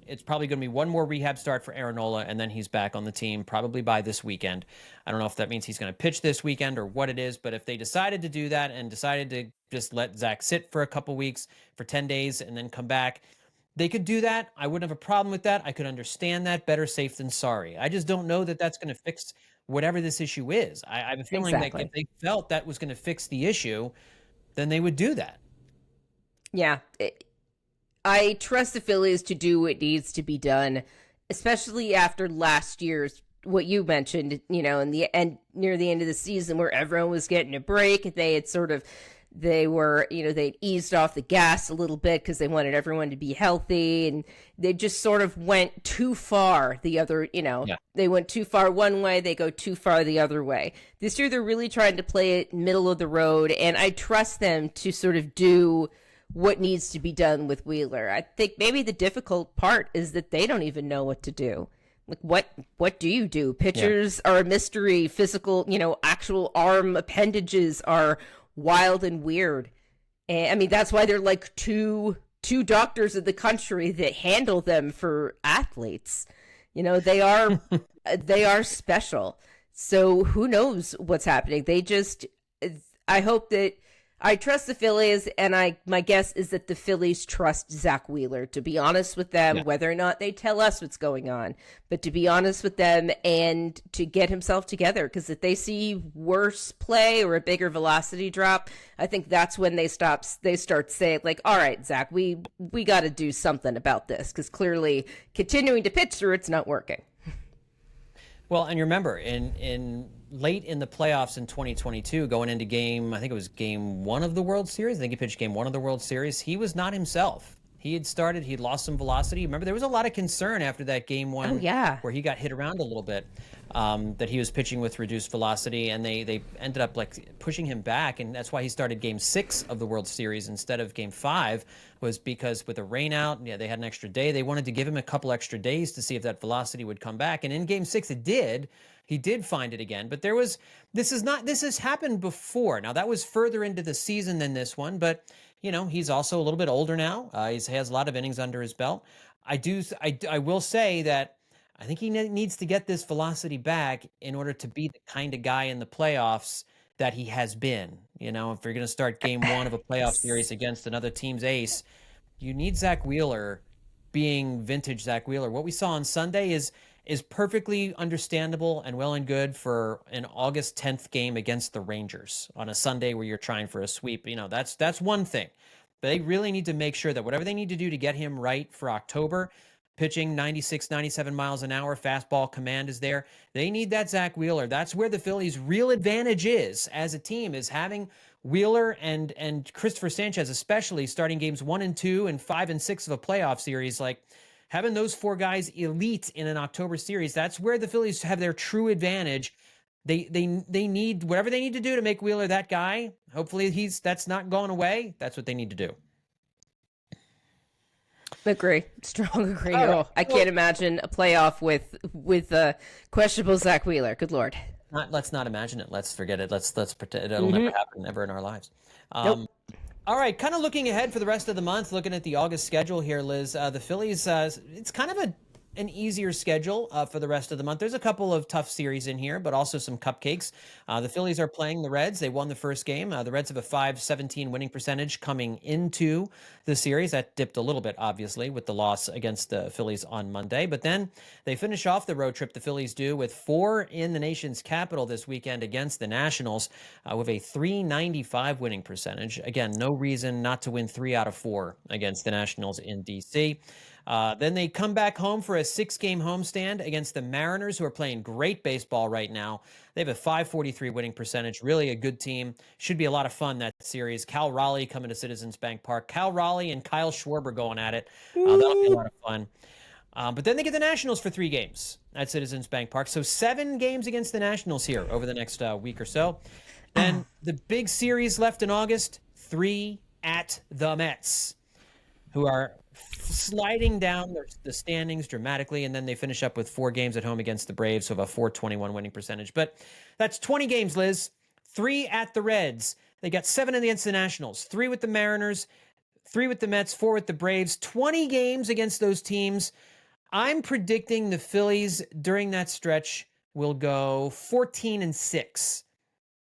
It's probably going to be one more rehab start for Aaron Nola, and then he's back on the team probably by this weekend. I don't know if that means he's going to pitch this weekend or what it is, but if they decided to do that and decided to just let Zack sit for a couple weeks, for 10 days, and then come back, they could do that. I wouldn't have a problem with that. I could understand that. Better safe than sorry. I just don't know that that's going to fix whatever this issue is. I have a feeling that if they felt that was going to fix the issue, then they would do that. Yeah. I trust the Phillies to do what needs to be done, especially after last year's, what you mentioned, in the end, near the end of the season, where everyone was getting a break. They had they'd eased off the gas a little bit because they wanted everyone to be healthy, and they just sort of went too far the other, They went too far one way, they go too far the other way. This year, they're really trying to play it middle of the road, and I trust them to sort of do what needs to be done with Wheeler. I think maybe the difficult part is that they don't even know what to do. Like, what do you do? Pitchers are a mystery. Physical, actual arm appendages are wild and weird. And I mean, that's why they're like two doctors in the country that handle them for athletes. They are special. So who knows what's happening? I hope that I trust the Phillies, and my guess is that the Phillies trust Zack Wheeler, to be honest with them, whether or not they tell us what's going on, but to be honest with them and to get himself together. Because if they see worse play or a bigger velocity drop, I think that's when they start saying, like, all right, Zack, we got to do something about this, because clearly continuing to pitch through it's not working. Well, and you remember, in late in the playoffs in 2022, going into game 1 of the World Series, I think he pitched game 1 of the World Series, he was not himself. He had lost some velocity. Remember, there was a lot of concern after that game one where he got hit around a little bit, that he was pitching with reduced velocity, and they ended up like pushing him back, and that's why he started game 6 of the World Series instead of game 5, was because with the rain out, they had an extra day. They wanted to give him a couple extra days to see if that velocity would come back, and in game 6 it did. He did find it again, but this has happened before. Now that was further into the season than this one, but he's also a little bit older now. He has a lot of innings under his belt. I will say that I think he needs to get this velocity back in order to be the kind of guy in the playoffs that he has been. If you're going to start game 1 of a playoff series against another team's ace, you need Zack Wheeler being vintage Zack Wheeler. What we saw on Sunday is perfectly understandable and well and good for an August 10th game against the Rangers on a Sunday where you're trying for a sweep. That's one thing. But they really need to make sure that whatever they need to do to get him right for October, pitching 96, 97 miles an hour, fastball command is there. They need that Zack Wheeler. That's where the Phillies' real advantage is as a team, is having Wheeler and Christopher Sanchez, especially starting games 1 and 2 and 5 and 6 of a playoff series. Like, having those 4 guys elite in an October series, that's where the Phillies have their true advantage. They need whatever they need to do to make Wheeler that guy. Hopefully that's not going away. That's what they need to do. Agree. Strong agree. Oh, I can't imagine a playoff with questionable Zack Wheeler. Good Lord. Let's not imagine it. Let's forget it. Let's pretend it'll never happen ever in our lives. Nope. All right, kind of looking ahead for the rest of the month, looking at the August schedule here, Liz. The Phillies, it's kind of an easier schedule for the rest of the month. There's a couple of tough series in here, but also some cupcakes. The Phillies are playing the Reds. They won the first game. The Reds have a .517 winning percentage coming into the series. That dipped a little bit, obviously, with the loss against the Phillies on Monday. But then they finish off the road trip, the Phillies do, with 4 in the nation's capital this weekend against the Nationals, with a .395 winning percentage. Again, no reason not to win 3 out of 4 against the Nationals in D.C. Then they come back home for a 6-game homestand against the Mariners, who are playing great baseball right now. They have a .543 winning percentage, really a good team. Should be a lot of fun, that series. Cal Raleigh coming to Citizens Bank Park. Cal Raleigh and Kyle Schwarber going at it. That'll be a lot of fun. But then they get the Nationals for 3 games at Citizens Bank Park. So 7 games against the Nationals here over the next week or so. Then the big series left in August, 3 at the Mets, who are sliding down the standings dramatically, and then they finish up with 4 games at home against the Braves, so a .421 winning percentage. But that's 20 games, Liz. 3 at the Reds. They got 7 against the Nationals, 3 with the Mariners, 3 with the Mets, 4 with the Braves. 20 games against those teams. I'm predicting the Phillies during that stretch will go 14-6.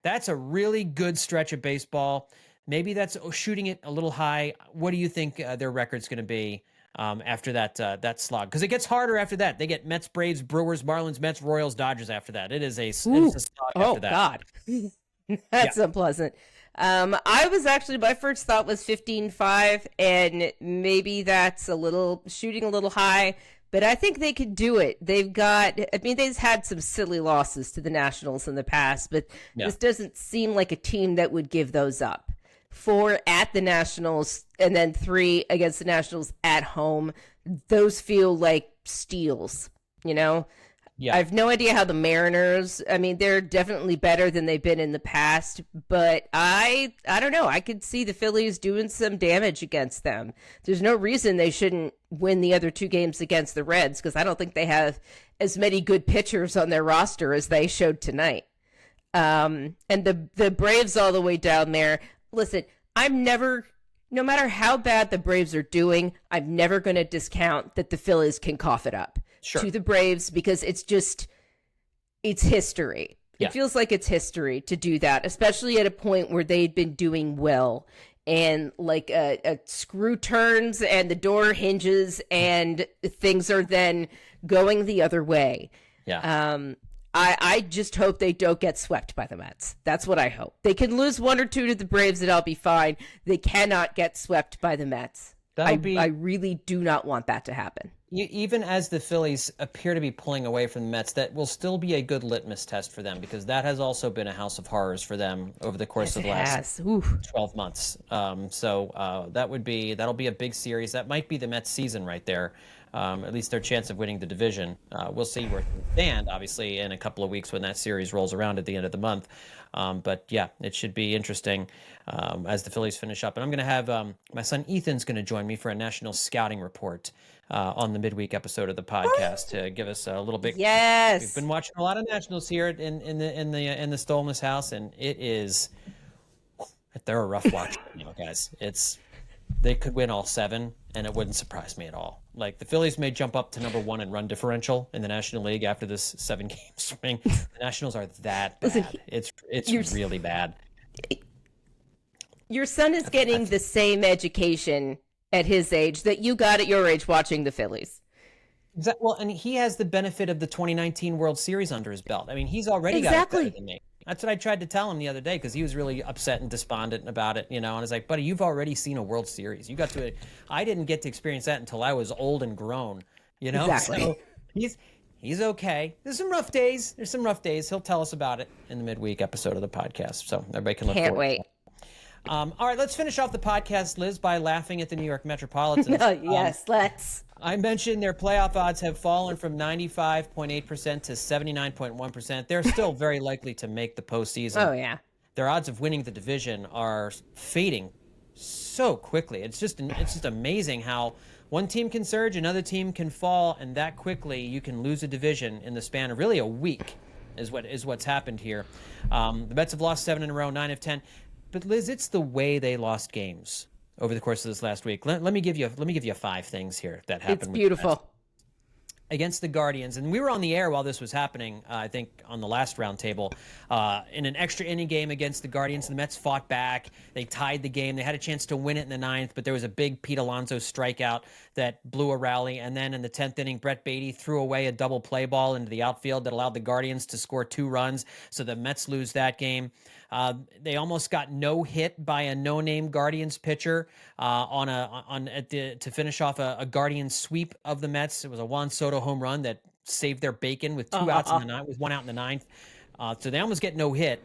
That's a really good stretch of baseball. Maybe that's shooting it a little high. What do you think their record's going to be after that slog? Because it gets harder after that. They get Mets, Braves, Brewers, Marlins, Mets, Royals, Dodgers after that. It is a slog after that. Oh, God. That's unpleasant. My first thought was 15-5, and maybe that's shooting a little high, but I think they could do it. They've had some silly losses to the Nationals in the past, but this doesn't seem like a team that would give those up. 4 at the Nationals and then 3 against the Nationals at home. Those feel like steals, Yeah. I have no idea how the Mariners, they're definitely better than they've been in the past, but I don't know. I could see the Phillies doing some damage against them. There's no reason they shouldn't win the other 2 games against the Reds, because I don't think they have as many good pitchers on their roster as they showed tonight. And the Braves all the way down there. Listen, no matter how bad the Braves are doing, I'm never going to discount that the Phillies can cough it up to the Braves, because it's history. Yeah. It feels like it's history to do that, especially at a point where they'd been doing well, and like a screw turns and the door hinges and things are then going the other way. Yeah. I just hope they don't get swept by the Mets. That's what I hope. They can lose 1 or 2 to the Braves and I'll be fine. They cannot get swept by the Mets. I really do not want that to happen. even as the Phillies appear to be pulling away from the Mets, that will still be a good litmus test for them, because that has also been a house of horrors for them over the course of the last 12 months. That'll be a big series. That might be the Mets season right there. At least their chance of winning the division. We'll see where things stand, obviously, in a couple of weeks when that series rolls around at the end of the month. But yeah, it should be interesting as the Phillies finish up. And I'm going to have my son Ethan's going to join me for a national scouting report on the midweek episode of the podcast to give us a little bit. Yes, we've been watching a lot of Nationals here in the Stolnis house, and they're a rough watch, guys. They could win all 7, and it wouldn't surprise me at all. Like, the Phillies may jump up to number 1 in run differential in the National League after this 7-game swing. The Nationals are that bad. Listen, it's really bad. Your son is getting the same education at his age that you got at your age watching the Phillies. Well, and he has the benefit of the 2019 World Series under his belt. I mean, he's already got it better than me. That's what I tried to tell him the other day, because he was really upset and despondent about it, And I was like, buddy, you've already seen a World Series. I didn't get to experience that until I was old and grown, Exactly. So he's okay. There's some rough days. He'll tell us about it in the midweek episode of the podcast. So everybody can look forward. Can't wait. All right, let's finish off the podcast, Liz, by laughing at the New York Metropolitans. Yes, let's. I mentioned their playoff odds have fallen from 95.8% to 79.1%. They're still very likely to make the postseason. Oh, yeah. Their odds of winning the division are fading so quickly. It's just amazing how one team can surge, another team can fall, and that quickly you can lose a division in the span of really a week is what's happened here. The Mets have lost 7 in a row, 9 of 10. But Liz, it's the way they lost games over the course of this last week. Let me give you 5 things here that happened. It's beautiful. Against the Guardians, and we were on the air while this was happening, I think on the last round table, in an extra inning game against the Guardians. The Mets fought back. They tied the game. They had a chance to win it in the 9th, but there was a big Pete Alonso strikeout that blew a rally. And then in the 10th inning, Brett Beatty threw away a double play ball into the outfield that allowed the Guardians to score 2 runs. So the Mets lose that game. They almost got no hit by a no-name Guardians pitcher to finish off a Guardians sweep of the Mets. It was a Juan Soto home run that saved their bacon with 2 outs in the 9th, with 1 out in the 9th. So they almost get no hit.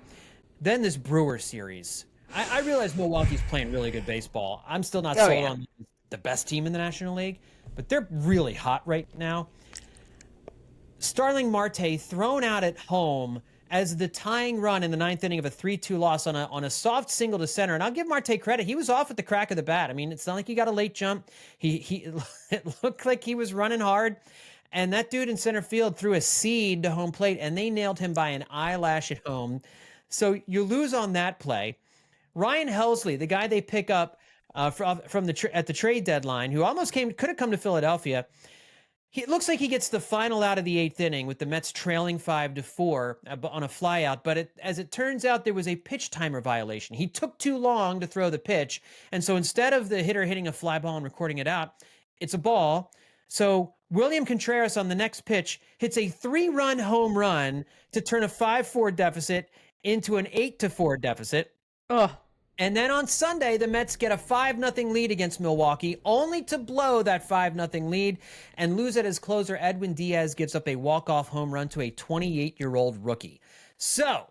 Then this Brewers series. I realize Milwaukee's playing really good baseball. I'm still not sold on the best team in the National League, but they're really hot right now. Starling Marte thrown out at home as the tying run in the 9th inning of a 3-2 loss on a soft single to center. And I'll give Marte credit. He was off at the crack of the bat. I mean, it's not like he got a late jump. It looked like he was running hard. And that dude in center field threw a seed to home plate, and they nailed him by an eyelash at home. So you lose on that play. Ryan Helsley, the guy they pick up at the trade deadline, who almost could have come to Philadelphia, it looks like he gets the final out of the 8th inning with the Mets trailing 5-4 on a flyout. But as it turns out, there was a pitch timer violation. He took too long to throw the pitch. And so instead of the hitter hitting a fly ball and recording it out, it's a ball. So William Contreras on the next pitch hits a 3-run home run to turn a 5-4 deficit into an 8-4 deficit. Oh. And then on Sunday, the Mets get a 5-0 lead against Milwaukee, only to blow that 5-0 lead and lose it as closer Edwin Diaz gives up a walk-off home run to a 28-year-old rookie. So,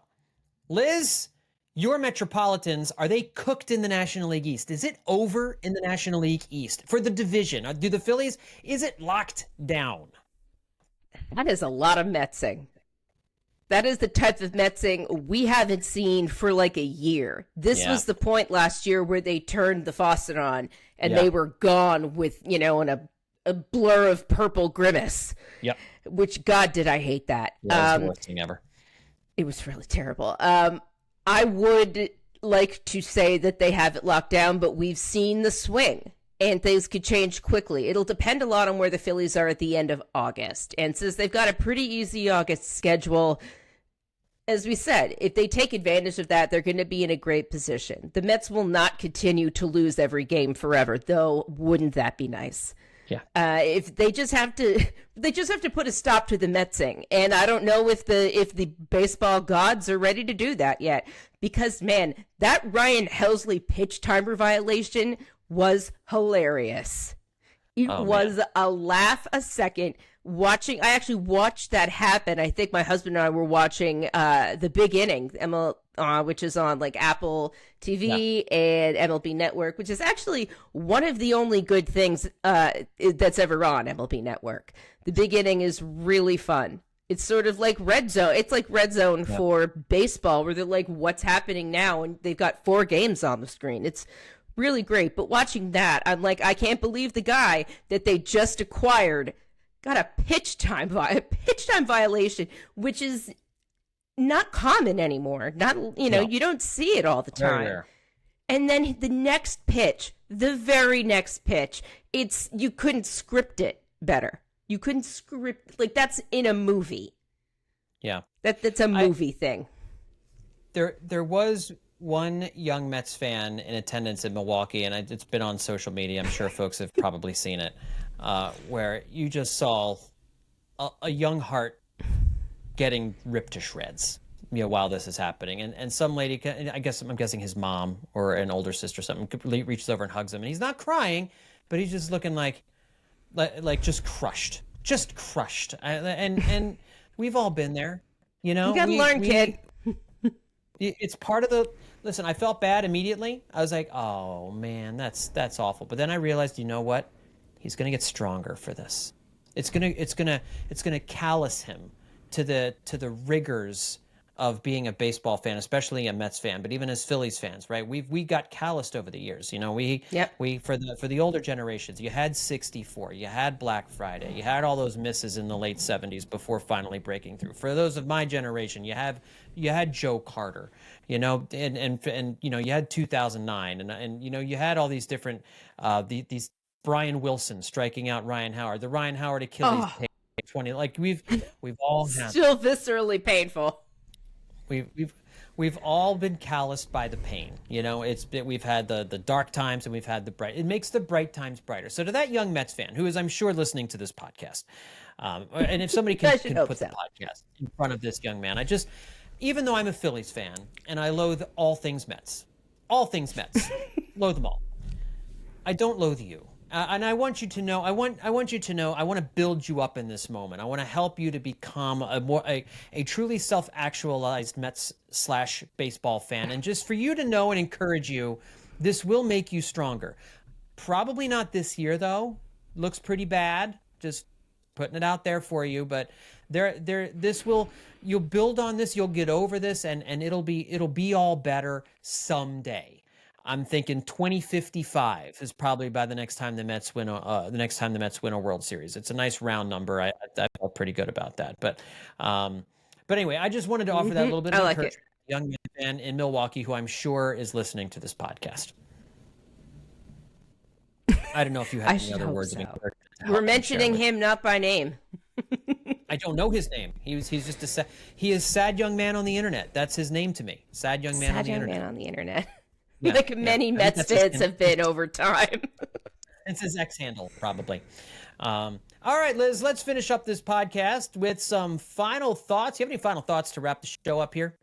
Liz, your Metropolitans, are they cooked in the National League East? Is it over in the National League East for the division? Do the Phillies, is it locked down? That is a lot of Metsing. That is the type of Metsing we haven't seen for like a year. This was the point last year where they turned the faucet on and they were gone with, in a blur of purple grimace. Yep. Which, God, did I hate that. Yeah, it was the worst thing ever. It was really terrible. I would like to say that they have it locked down, but we've seen the swing. And things could change quickly. It'll depend a lot on where the Phillies are at the end of August. And since they've got a pretty easy August schedule, as we said, if they take advantage of that, they're going to be in a great position. The Mets will not continue to lose every game forever, though. Wouldn't that be nice? Yeah. If they just have to put a stop to the Metsing. And I don't know if the baseball gods are ready to do that yet. Because, man, that Ryan Helsley pitch timer violation was hilarious. It was a laugh a second watching. I actually watched that happen. I think my husband and I were watching the big inning, which is on like Apple TV and MLB Network, which is actually one of the only good things that's ever on MLB Network. The big inning is really fun. It's sort of like Red Zone. It's like Red Zone for baseball, where they're like, what's happening now? And they've got 4 games on the screen. It's really great. But watching that, I'm like, I can't believe the guy that they just acquired got a pitch time violation, which is not common anymore. Not, you don't see it all the time. Very rare. And then the next pitch, the very next pitch, you couldn't script it better. You couldn't script, like, that's in a movie. Yeah. That's a movie thing. There was one young Mets fan in attendance in Milwaukee, and it's been on social media. I'm sure folks have probably seen it, where you just saw a young heart getting ripped to shreds, while this is happening. And some lady, I'm guessing his mom or an older sister or something, reaches over and hugs him, and he's not crying, but he's just looking like just crushed. And we've all been there, You gotta learn, kid. It's part of the. Listen, I felt bad immediately. I was like, "Oh man, that's awful." But then I realized, you know what? He's gonna get stronger for this. It's gonna callous him to the rigors of being a baseball fan, especially a Mets fan, but even as Phillies fans, right? We got calloused over the years. We for the older generations, you had 64, you had Black Friday, you had all those misses in the late 70s before finally breaking through. For those of my generation, you had Joe Carter, and you had 2009, and you had all these different these Brian Wilson striking out Ryan Howard, the Ryan Howard Achilles 20, like we've all had still viscerally painful. We've all been calloused by the pain. We've had the dark times and we've had the bright. It makes the bright times brighter. So to that young Mets fan who is, I'm sure, listening to this podcast, and if somebody can put the podcast in front of this young man, even though I'm a Phillies fan and I loathe all things Mets, loathe them all. I don't loathe you. And I want you to know, I want to build you up in this moment. I want to help you to become a truly self-actualized Mets/baseball fan. And just for you to know and encourage you, this will make you stronger. Probably not this year, though. Looks pretty bad. Just putting it out there for you. But you'll build on this. You'll get over this, and it'll be all better someday. I'm thinking 2055 is probably by the next time the Mets win a World Series. It's a nice round number. I felt pretty good about that. But anyway, I just wanted to offer that little bit of encouragement to a young man in Milwaukee who I'm sure is listening to this podcast. I don't know if you have any other words of encouragement. We're mentioning him not by name. I don't know his name. He's just he is sad young man on the internet. That's his name to me. Sad young man on the internet. Sad young man on the internet. Many Mets fans have been over time. It's his X handle, probably. All right, Liz, let's finish up this podcast with some final thoughts. You have any final thoughts to wrap the show up here?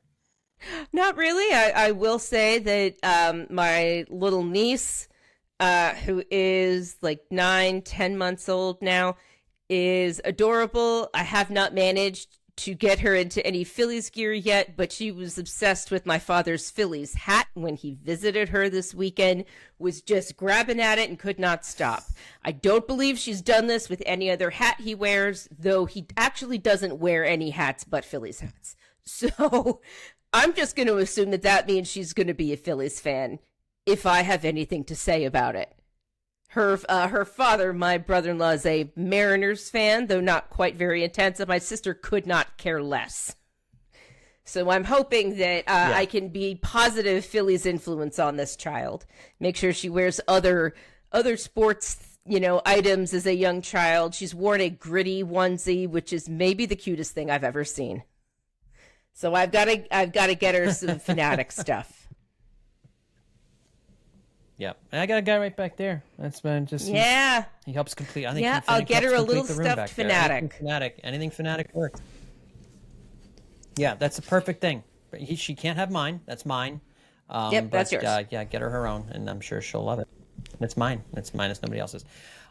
Not really. I will say that my little niece, who is like 9-10 months old now, is adorable. I have not managed to get her into any Phillies gear yet, but she was obsessed with my father's Phillies hat when he visited her this weekend, was just grabbing at it and could not stop. I don't believe she's done this with any other hat he wears, though he actually doesn't wear any hats but Phillies hats. So I'm just going to assume that means she's going to be a Phillies fan if I have anything to say about it. Her father, my brother-in-law, is a Mariners fan, though not quite very intense, and my sister could not care less. So I'm hoping that I can be positive Phillies influence on this child. Make sure she wears other sports, items as a young child. She's worn a gritty onesie, which is maybe the cutest thing I've ever seen. So I've got to get her some Fanatic stuff. Yeah, and I got a guy right back there. That's been just he helps complete. I think I'll get her a little stuffed Fanatic. Anything Fanatic works. Yeah, that's a perfect thing. But she can't have mine. That's mine. That's yours. Get her own, and I'm sure she'll love it. It's mine. It's mine. It's nobody else's.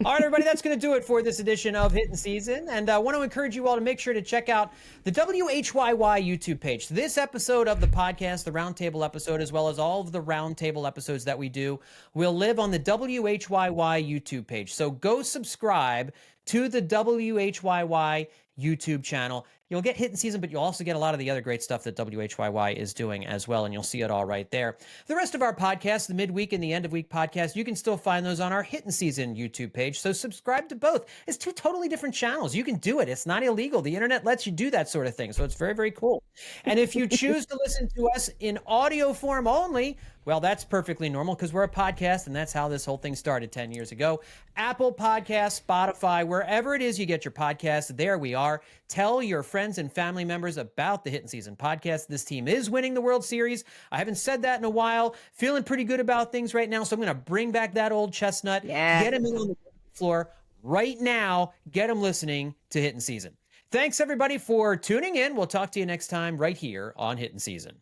All right, everybody, that's going to do it for this edition of Hittin' Season. And I want to encourage you all to make sure to check out the WHYY YouTube page. So this episode of the podcast, the Roundtable episode, as well as all of the Roundtable episodes that we do, will live on the WHYY YouTube page. So go subscribe to the WHYY YouTube channel. You'll get Hittin' Season, but you'll also get a lot of the other great stuff that WHYY is doing as well, and you'll see it all right there. The rest of our podcasts, the midweek and the end of week podcast, you can still find those on our Hittin' Season YouTube page, so subscribe to both. It's two totally different channels. You can do it. It's not illegal. The internet lets you do that sort of thing, so it's very, very cool. And if you choose to listen to us in audio form only, well, that's perfectly normal because we're a podcast, and that's how this whole thing started 10 years ago. Apple Podcasts, Spotify, wherever it is you get your podcasts, there we are. Tell your friends and family members about the Hittin' Season podcast. This team is winning the World Series. I haven't said that in a while. Feeling pretty good about things right now, so I'm going to bring back that old chestnut. Yeah. Get him in on the floor right now. Get him listening to Hittin' Season. Thanks, everybody, for tuning in. We'll talk to you next time right here on Hittin' Season.